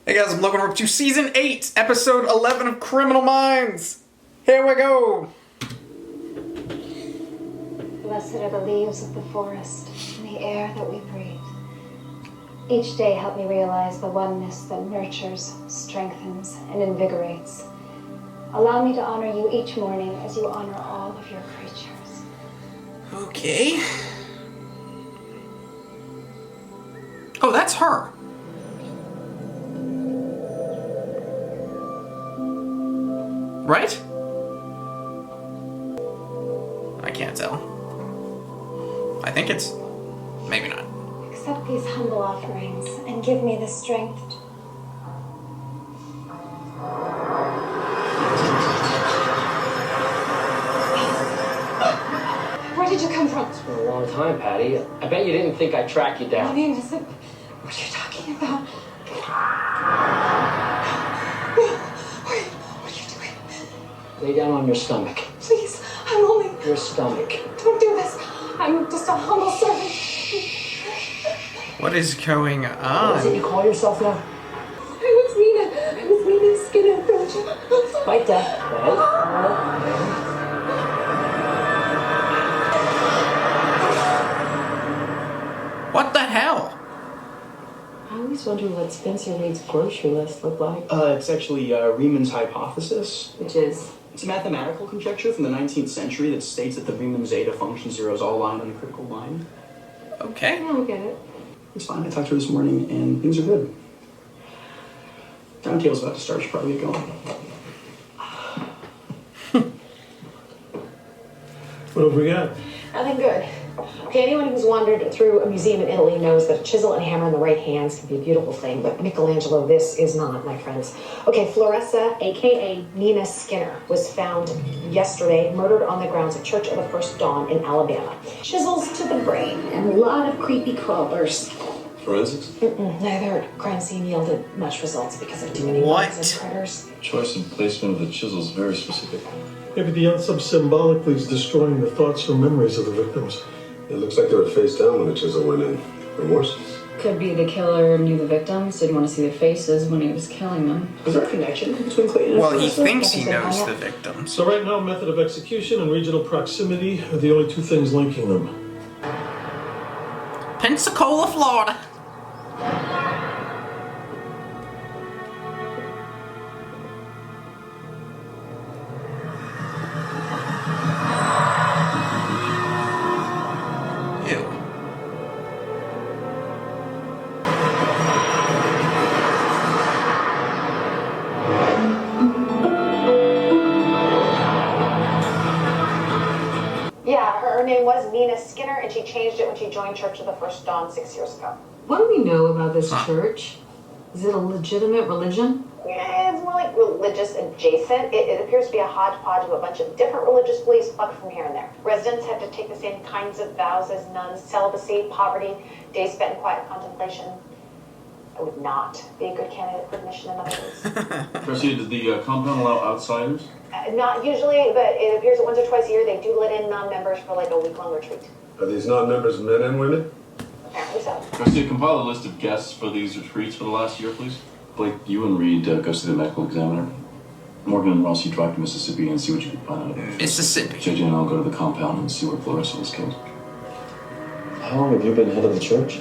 Hey guys, I'm Logan. We're up to Season 8, Episode 11 of Criminal Minds. Here we go. Blessed are the leaves of the forest and the air that we breathe. Each day help me realize the oneness that nurtures, strengthens, and invigorates. Allow me to honor you each morning as you honor all of your creatures. Okay. Oh, that's her. Right? I can't tell. I think it's... maybe not. Accept these humble offerings and give me the strength. Where did you come from? It's been a long time, Patty. I bet you didn't think I'd track you down. What are you talking about? Lay down on your stomach. Please, I'm only... Your stomach. Don't do this. I'm just a humble servant. What is going What is on? it you call yourself now? I was Mina Skinner, don't you? Bite that. What the hell? I always wonder what Spencer Reid's grocery list looked like. It's actually Riemann's hypothesis. Which is? It's a mathematical conjecture from the 19th century that states that the Riemann zeta function zeros all line on a critical line. Okay. Yeah, I get it. It's fine. I talked to her this morning, and things are good. Timetable's about to start. Should probably get going. What have we got? Nothing good. Okay, anyone who's wandered through a museum in Italy knows that a chisel and hammer in the right hands can be a beautiful thing, but Michelangelo, this is not, my friends. Okay, Floressa, aka Nina Skinner, was found yesterday murdered on the grounds of Church of the First Dawn in Alabama. Chisels to the brain and a lot of creepy crawlers. Forensics? Neither crime scene yielded much results because of too many What? bugs and critters. Choice and placement of the chisel is very specific. Maybe the unsub symbolically is destroying the thoughts or memories of the victims. It looks like they were face down when the chisel went in. Remorse? Could be the killer knew the victims, didn't want to see their faces when he was killing them. Is there a connection between Clayton and Well, he Professor? thinks he knows the victims. So right now, method of execution and regional proximity are the only two things linking them. Pensacola, Florida. Ew. Yeah, her name was Nina Skinner, and she changed it when she joined Church of the First Dawn 6 years ago. What do we know about this church? Is it a legitimate religion? Yeah, it's more like religious adjacent. It appears to be a hodgepodge of a bunch of different religious beliefs plucked from here and there. Residents have to take the same kinds of vows as nuns: celibacy, poverty, days spent in quiet contemplation. I would not be a good candidate for admission in other ways. Garcia, did the compound allow outsiders? Not usually, but it appears that once or twice a year they do let in non-members for like a week-long retreat. Are these non-members men and women? Apparently so. Garcia, compile a list of guests for these retreats for the last year, please. Blake, you and Reed go see the medical examiner. Morgan and Ross, you drive to Mississippi and see what you can find out. Mississippi. JJ and I'll go to the compound and see where Clarissa was killed. How long have you been head of the church?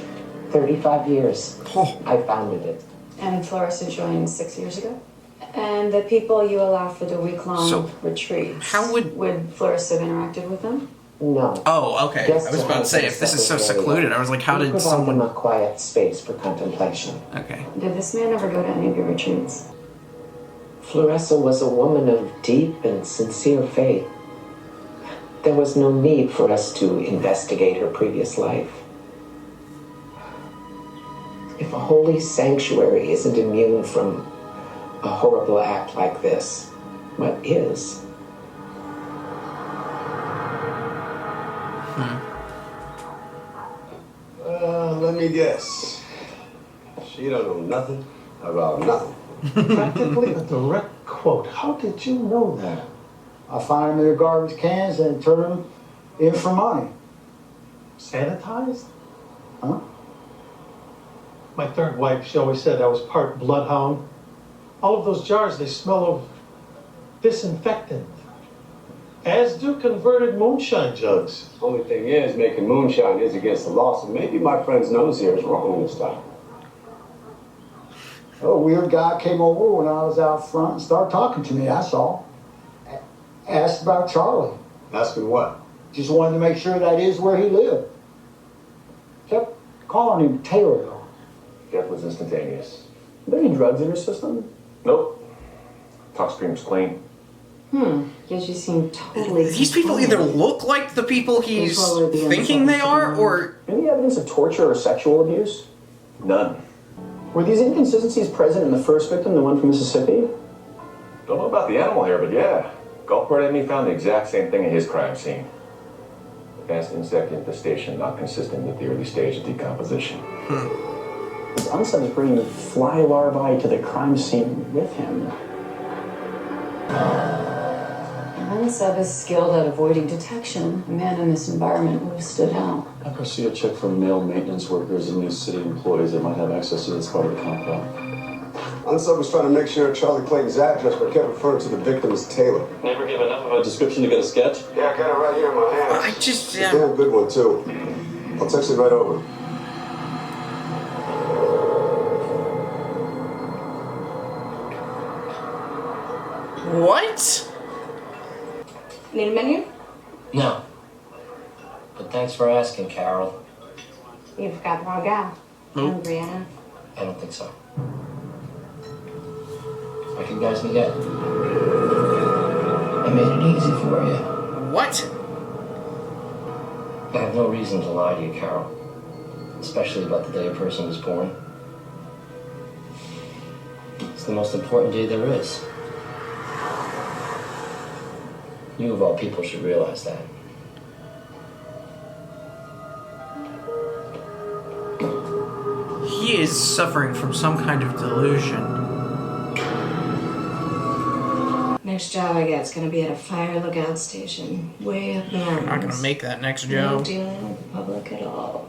35 years. Oh. I founded it. And Clarissa joined 6 years ago? And the people you allow for the week-long So, retreats, how would Clarissa have interacted with them? No. Oh, okay. I was about to say, if this is so secluded, I was like, how did someone... a quiet space for contemplation. Okay. Did this man ever go to any of your retreats? Floressa was a woman of deep and sincere faith. There was no need for us to investigate her previous life. If a holy sanctuary isn't immune from a horrible act like this, what is? Let me guess. She don't know nothing about nothing. Practically a direct quote. How did you know that? I find them in their garbage cans and turn them in for money. Sanitized? Huh? My third wife, she always said I was part bloodhound. All of those jars, they smell of disinfectant. As do converted moonshine jugs. Only thing is, making moonshine is against the law, so maybe my friend's nose here is wrong this time. A weird guy came over when I was out front and started talking to me, that's all. Asked about Charlie. Asking what? Just wanted to make sure that is where he lived. Kept calling him Taylor, though. Death was instantaneous. Are there any drugs in your system? Nope. Talk screams clean. Yes, you seem totally. These people either look like the people he's thinking they are, or... Any evidence of torture or sexual abuse? None. Were these inconsistencies present in the first victim, the one from Mississippi? Don't know about the animal here, but yeah. Gulfport enemy found the exact same thing at his crime scene. Advanced insect infestation not consistent with the early stage of decomposition. This unsub is bringing fly larvae to the crime scene with him. Unsub is skilled at avoiding detection. A man in this environment would have stood out. I proceed a check for male maintenance workers and new city employees that might have access to this part of the compound. Unsub was trying to make sure Charlie Clayton's address, but kept referring to the victim as Taylor. Never give enough of a description to get a sketch? Yeah, I got it right here in my hand. I just... It's a damn good one, too. I'll text it right over. What? Need a menu? No. But thanks for asking, Carol. You forgot the wrong gal. I'm Brianna. I don't think so. Recognize me yet? I made it easy for you. What? I have no reason to lie to you, Carol. Especially about the day a person was born. It's the most important day there is. You, of all people, should realize that. He is suffering from some kind of delusion. Next job I get is gonna be at a fire lookout station, way up north. I'm not gonna make that next No job. dealing with the public at all.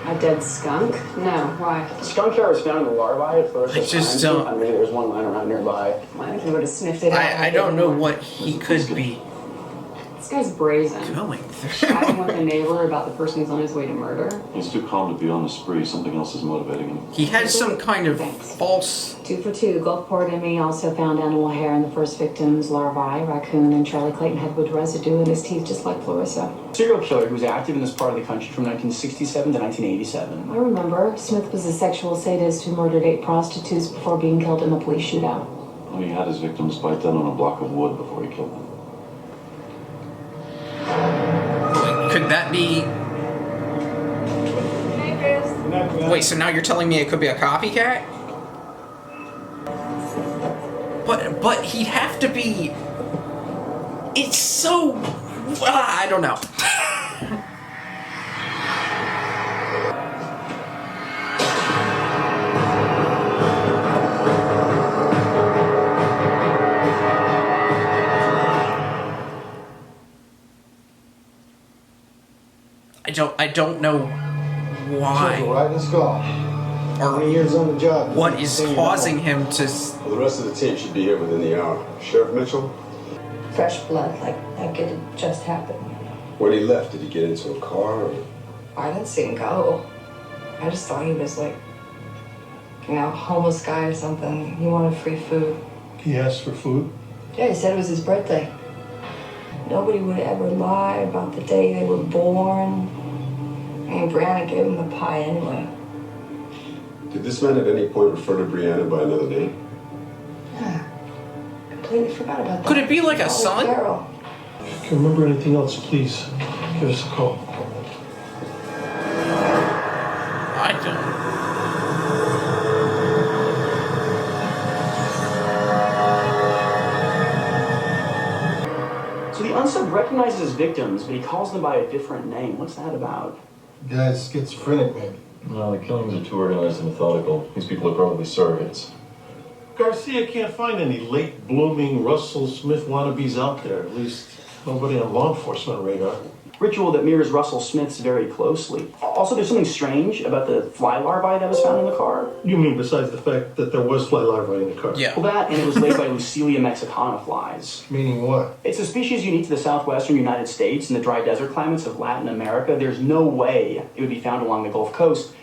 A dead skunk? No, why? Skunk hair was found in the larvae at first. I just don't... I mean, there's one lying around nearby. Why he would have sniffed it out? I don't know what he could be This guy's brazen. going through. Chatting with a neighbor about the person who's on his way to murder. He's too calm to be on the spree. Something else is motivating him. He has some kind of Thanks. false... 2 for 2. Gulfport enemy also found animal hair in the first victim's larvae. Raccoon and Charlie Clayton had wood residue in his teeth, just like Clarissa. Serial killer who was active in this part of the country from 1967 to 1987. I remember. Smith was a sexual sadist who murdered 8 prostitutes before being killed in a police shootout. Well, he had his victims bite down on a block of wood before he killed them. Could that be... Wait, so now you're telling me it could be a copycat? But he'd have to be... It's so... I don't know. I don't know why. Right, let's go. Or 20 years on the job. what is causing him to... Well, the rest of the team should be here within the hour. Sheriff Mitchell? Fresh blood, like it had just happened. When he left, did he get into a car or... I didn't see him go. I just thought he was like, a homeless guy or something. He wanted free food. He asked for food. Yeah, he said it was his birthday. Nobody would ever lie about the day they were born. And Brianna gave him the pie anyway. Did this man at any point refer to Brianna by another name? Yeah. Completely forgot about that. Could it be like a Oh, son? Carol. If you can remember anything else, please give us a call. I don't... So the unsub recognizes his victims, but he calls them by a different name. What's that about? Guy's schizophrenic, maybe. No, the killings are too organized and methodical. These people are probably surrogates. Garcia can't find any late blooming Russell Smith wannabes out there. At least Nobody on law enforcement radar. Ritual that mirrors Russell Smith's very closely. Also, there's something strange about the fly larvae that was found in the car. You mean besides the fact that there was fly larvae in the car? Yeah. Well, that, and it was laid by Lucilia mexicana flies. Meaning what? It's a species unique to the southwestern United States and the dry desert climates of Latin America. There's no way it would be found along the Gulf Coast.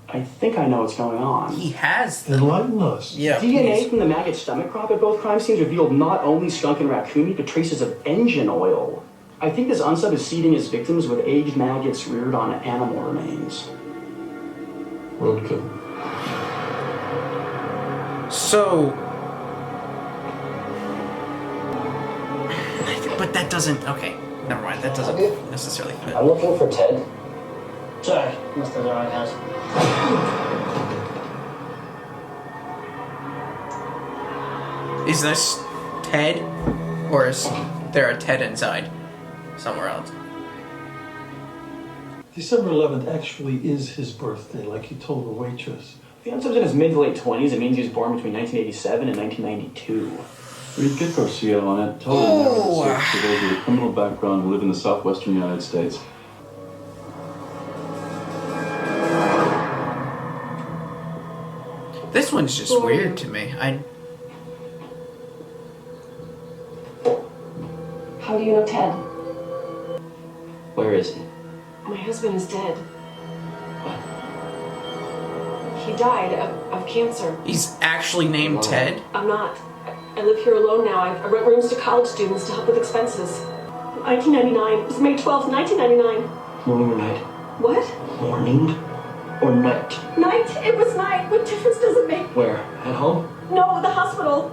I think I know what's going on. He has them. Enlighten us. Yeah, DNA please. from the maggot stomach crop at both crime scenes revealed not only skunk and raccoon meat, but traces of engine oil. I think this unsub is seeding his victims with aged maggots reared on animal remains. Roadkill. So, but that doesn't. Okay, never mind. That doesn't necessarily fit. I'm looking for Ted. Sorry, must have the wrong house. Is this Ted, or is there a Ted inside somewhere else? December 11th actually is his birthday, like he told the waitress. If the unsub's in his mid to late 20s, it means he was born between 1987 and 1992. Read Get Garcia on it. Tell them narrow the search to those with a criminal background who live in the southwestern United States. This one's just weird to me. How do you know Ted? Where is he? My husband is dead. He died of cancer. He's actually named Ted. I'm not. I live here alone now. I rent rooms to college students to help with expenses. 1999. It was May 12th, 1999. Morning or night? What? Morning or night? Night. It was night. What difference does it make? Where? At home? No, the hospital.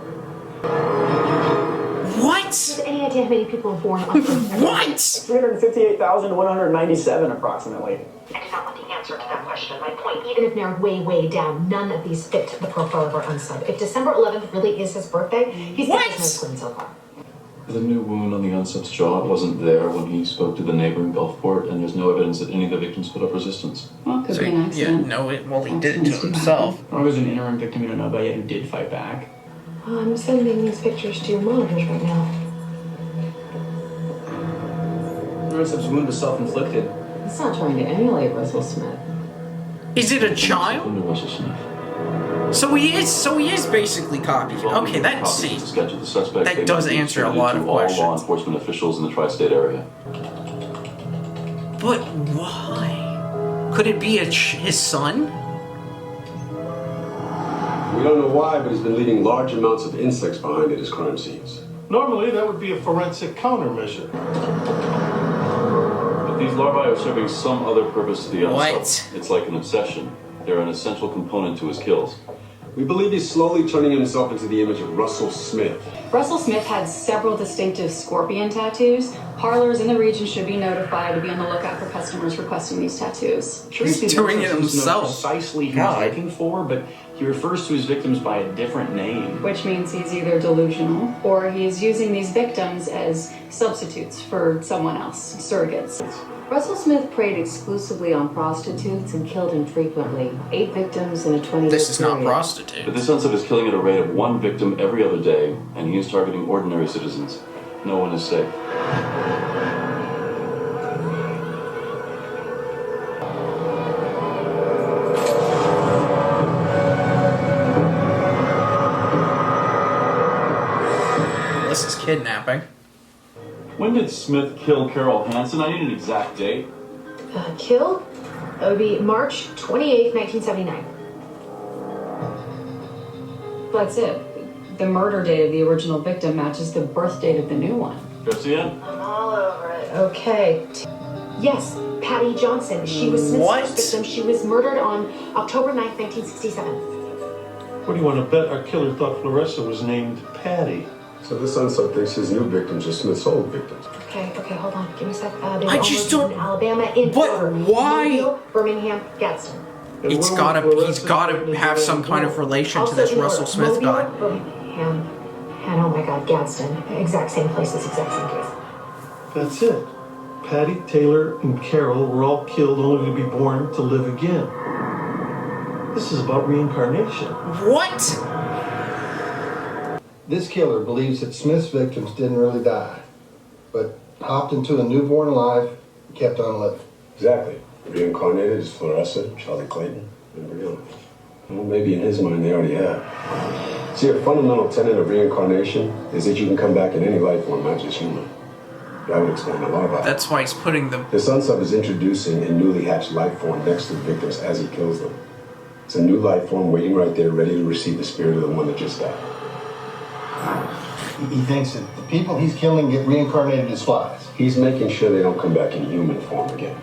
What? Any idea how many people are born on What? 358,197 approximately. I do not want the answer to that question. My point, even if narrowed way, way down, none of these fit the profile of our unsub. If December 11th really is his birthday, he's got his nose clean so far. The new wound on the unsub's jaw wasn't there when he spoke to the neighboring Gulfport, and there's no evidence that any of the victims put up resistance. Well, could be an Yeah, accident. no, well, he did it to himself. Or was an interim victim you don't know about yet who did fight back. I'm sending these pictures to your monitors right now. Unsub's wound was self-inflicted. He's not trying to emulate Russell Smith. Is it a child? Under Russell Smith. So he is basically copied. Okay, that's see. Sketch of the suspect. That does answer a lot of questions. All law enforcement officials in the tri-state area. But why? Could it be his son? We don't know why, but he's been leaving large amounts of insects behind at his crime scenes. Normally, that would be a forensic countermeasure. But these larvae are serving some other purpose to the unsub. What? It's like an obsession. They're an essential component to his kills. We believe he's slowly turning himself into the image of Russell Smith. Russell Smith had several distinctive scorpion tattoos. Parlors in the region should be notified to be on the lookout for customers requesting these tattoos. He's doing it himself. Precisely who he's looking for, but he refers to his victims by a different name. Which means he's either delusional or he's using these victims as substitutes for someone else, surrogates. Russell Smith preyed exclusively on prostitutes and killed infrequently. 8 victims in a 20-year This is not period. prostitute. But this unsub is killing at a rate of 1 victim every other day, and he is targeting ordinary citizens. No one is safe. This is kidnapping. When did Smith kill Carol Hansen? I need an exact date. Killed? That would be March 28th, 1979. That's it. The murder date of the original victim matches the birth date of the new one. Garcia? I'm all over it. Okay. Yes, Patty Johnson. She was Smith's first victim. She was murdered on October 9th, 1967. What do you want to bet our killer thought Clarissa was named Patty? So this unsub thinks his new victims are Smith's old victims. Okay, hold on. Give me a sec. They were I just all don't- in Alabama, in But order. why? Mobile, Birmingham, Gadsden. He's gotta have some kind of relation to this Also in Russell order. Smith guy. Mobile, Birmingham, and oh my God, Gadsden. Exact same places, exact same case. That's it. Patty, Taylor, and Carol were all killed only to be born to live again. This is about reincarnation. What? This killer believes that Smith's victims didn't really die. but hopped into a newborn alive, kept on living. Exactly. Reincarnated as Floressa, Charlie Clayton, and Brianna. Well, maybe in his mind they already have. See, a fundamental tenet of reincarnation is that you can come back in any life form, not just human. That would explain a lot about it. That's why he's putting them. The Sunsub is introducing a newly hatched life form next to the victims as he kills them. It's a new life form waiting right there, ready to receive the spirit of the one that just died. He thinks that the people he's killing get reincarnated as flies. He's making sure they don't come back in human form again.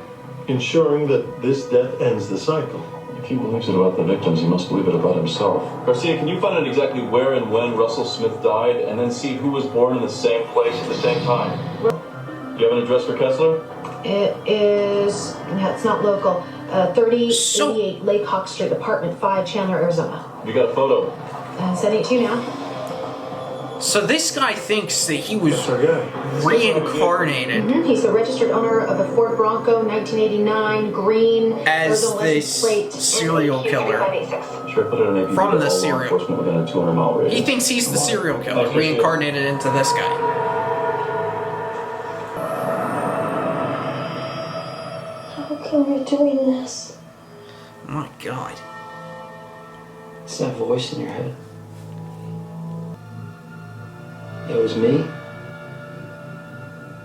Ensuring that this death ends the cycle. If he believes it about the victims, he must believe it about himself. Garcia, can you find out exactly where and when Russell Smith died, and then see who was born in the same place at the same time? Do you have an address for Kessler? It is, no, it's not local. 3088 Lake Hawk Street, apartment 5, Chandler, Arizona. You got a photo? I'm sending it to you now. So this guy thinks that he was reincarnated. He's the registered owner of a Ford Bronco, 1989, green. As this serial killer. From the serial. Within a 200-mile radius. He thinks he's the serial killer, reincarnated into this guy. How come you're doing this? My God. It's that voice in your head. There was me.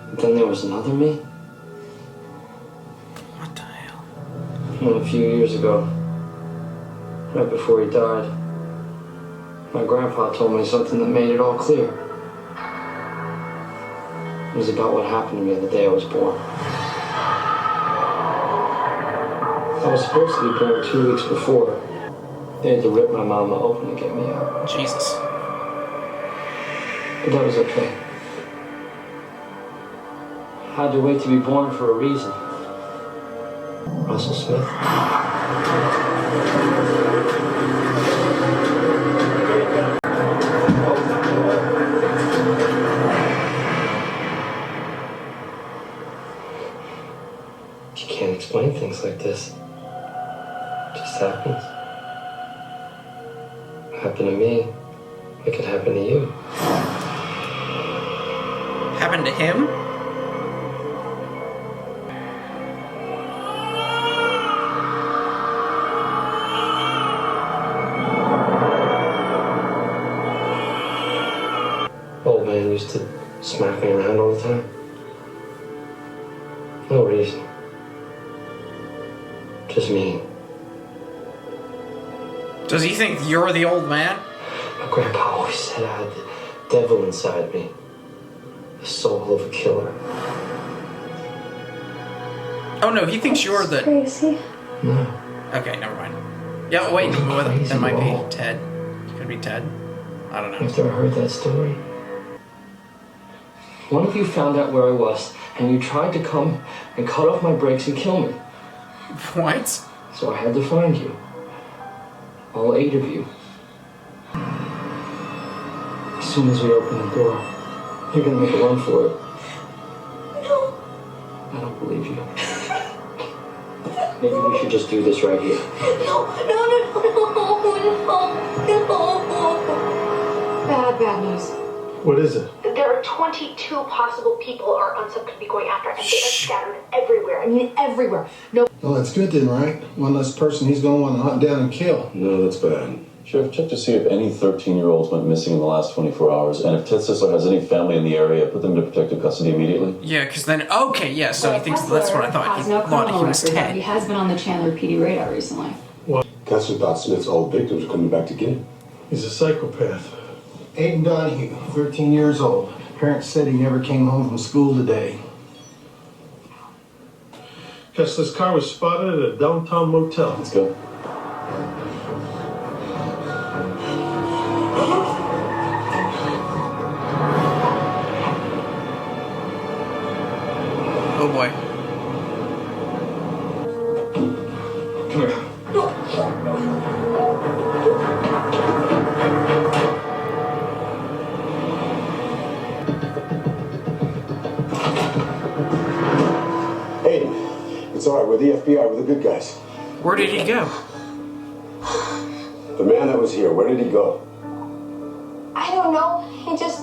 And then there was another me. What the hell? Well, a few years ago, right before he died, my grandpa told me something that made it all clear. It was about what happened to me the day I was born. I was supposed to be born 2 weeks before. They had to rip my mama open to get me out. Jesus. But that was okay. I had to wait to be born for a reason. Russell Smith. You can't explain things like this. It just happens. It happened to me. It could happen to you. Happened to him? Old man used to smack me around all the time. No reason. Just me. Does he think you're the old man? My grandpa always said I had the devil inside me. The soul of a killer. Oh no, he thinks you're the... Crazy. No. Okay, never mind. Yeah, wait, that might be Ted. Could be Ted. I don't know. You've never heard that story? One of you found out where I was, and you tried to come and cut off my brakes and kill me. What? So I had to find you. All 8 of you. As soon as we open the door, you're gonna make a run for it. No. I don't believe you. Maybe we should just do this right here. No. Bad news. What is it? There are 22 possible people our unsub could be going after, and they are scattered everywhere. I mean, everywhere. No. Well, that's good then, right? One less person he's going to want to hunt down and kill. No, that's bad. Sheriff, check to see if any 13-year-olds went missing in the last 24 hours, and if Ted Sisler has any family in the area, put them into protective custody immediately. Yeah, because then... Okay, yeah, so he thinks that's what I thought. Has He no thought criminal he was record, but Ted. he has been on the Chandler PD radar recently. Kessler thought Smith's old victims were coming back to get him. He's a psychopath. Aiden Donahue, 13 years old. Parents said he never came home from school today. Kessler's car was spotted at a downtown motel. Let's go. Oh boy. Come here. Aiden, it's all right. We're the FBI. We're the good guys. Where did he go? The man that was here, where did he go? I don't know. He just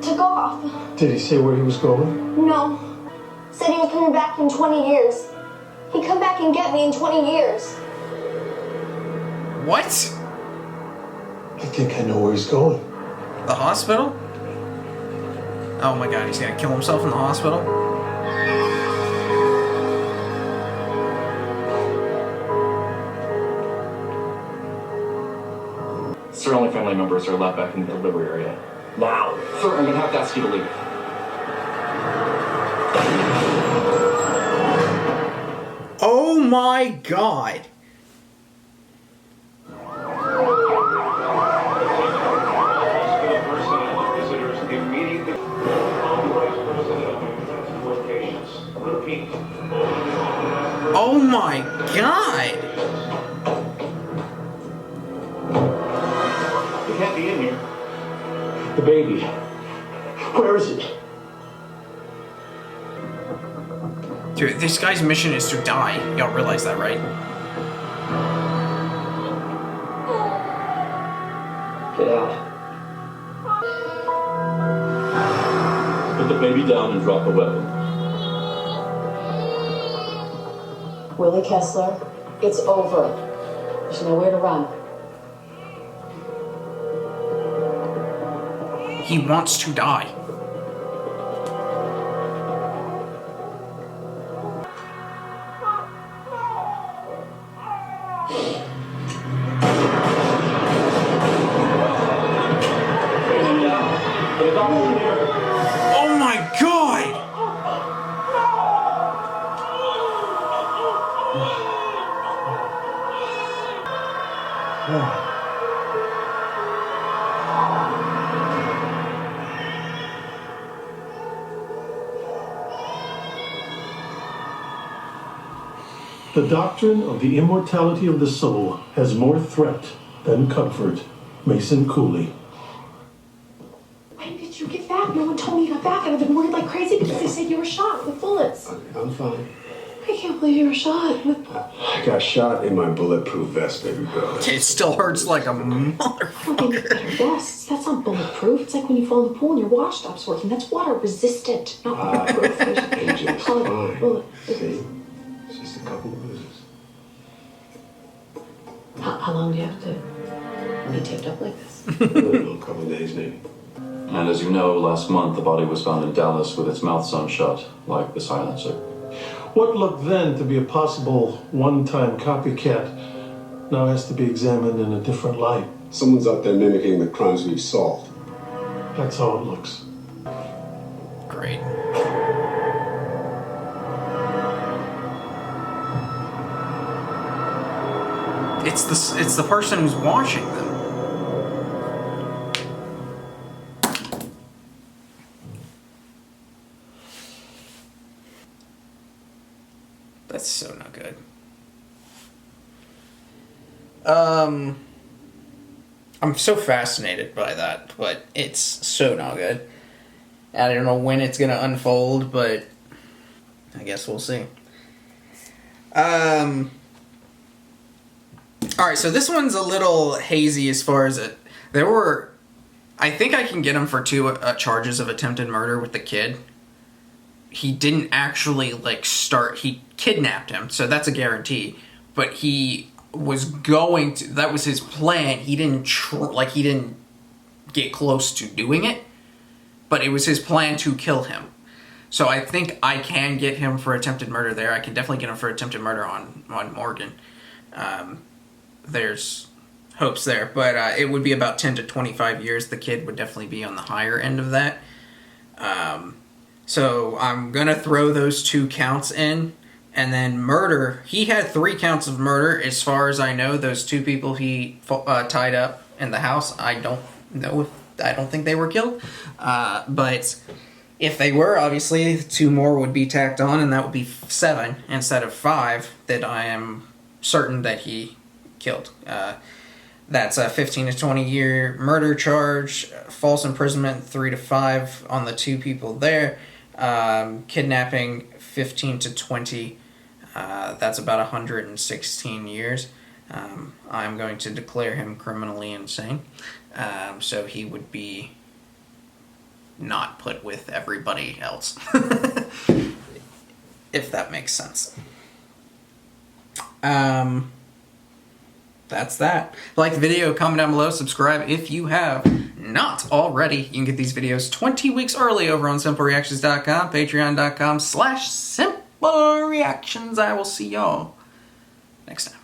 took took off. Did he say where he was going? No. Said he was coming back in 20 years. He'd come back and get me in 20 years. What? I think I know where he's going. The hospital? Oh my god, he's gonna kill himself in the hospital? Sir, only family members are allowed back in the delivery area. Now! Sir, I'm gonna have to ask you to leave. Oh my god! Oh my god! You can't be in here. The baby. Where is it? Dude, this guy's mission is to die. Y'all realize that, right? Get out. Put the baby down and drop the weapon. Willie Kessler, it's over. There's nowhere to run. He wants to die. Oh my god! The doctrine of the immortality of the soul has more threat than comfort. Mason Cooley. When did you get back? No one told me you got back. I've been worried like crazy because they said you were shot with bullets. I'm fine. I can't believe you were shot with... I got shot in my bulletproof vest, baby girl. It still hurts like a Okay, motherfucker. better vests. That's not bulletproof. It's like when you fall in the pool and your watch stops working. That's water resistant, not bulletproof. AJ, it's Call it fine. bullet. See? It's just a couple of bruises. How long do you have to be taped up like this? I don't know, a couple of days maybe. And as you know, last month the body was found in Dallas with its mouth sewn shut, like the silencer. What looked then to be a possible one-time copycat now has to be examined in a different light. Someone's out there mimicking the crimes we've solved. That's how it looks. Great. It's the person who's watching them. That's so not good. I'm so fascinated by that, but it's so not good. I don't know when it's gonna unfold, but I guess we'll see. Alright, so this one's a little hazy as far as it. There were... I think I can get him for 2 charges of attempted murder with the kid. He didn't actually, like, start... He kidnapped him, so that's a guarantee. But he was going to... That was his plan. He didn't, he didn't get close to doing it. But it was his plan to kill him. So I think I can get him for attempted murder there. I can definitely get him for attempted murder on Morgan. There's hopes there. But it would be about 10 to 25 years. The kid would definitely be on the higher end of that. So I'm going to throw those 2 counts in. And then murder. He had 3 counts of murder. As far as I know, those 2 people he tied up in the house, I don't know if... I don't think they were killed. But if they were, obviously, 2 more would be tacked on, and that would be 7 instead of 5 that I am certain that he killed. That's a 15 to 20 year murder charge, false imprisonment 3 to 5 on the 2 people there, kidnapping 15 to 20. That's about 116 years. I'm going to declare him criminally insane. So he would be not put with everybody else. If that makes sense. That's that. Like the video, comment down below, subscribe if you have not already. You can get these videos 20 weeks early over on SimpleReactions.com, Patreon.com/SimpleReactions. I will see y'all next time.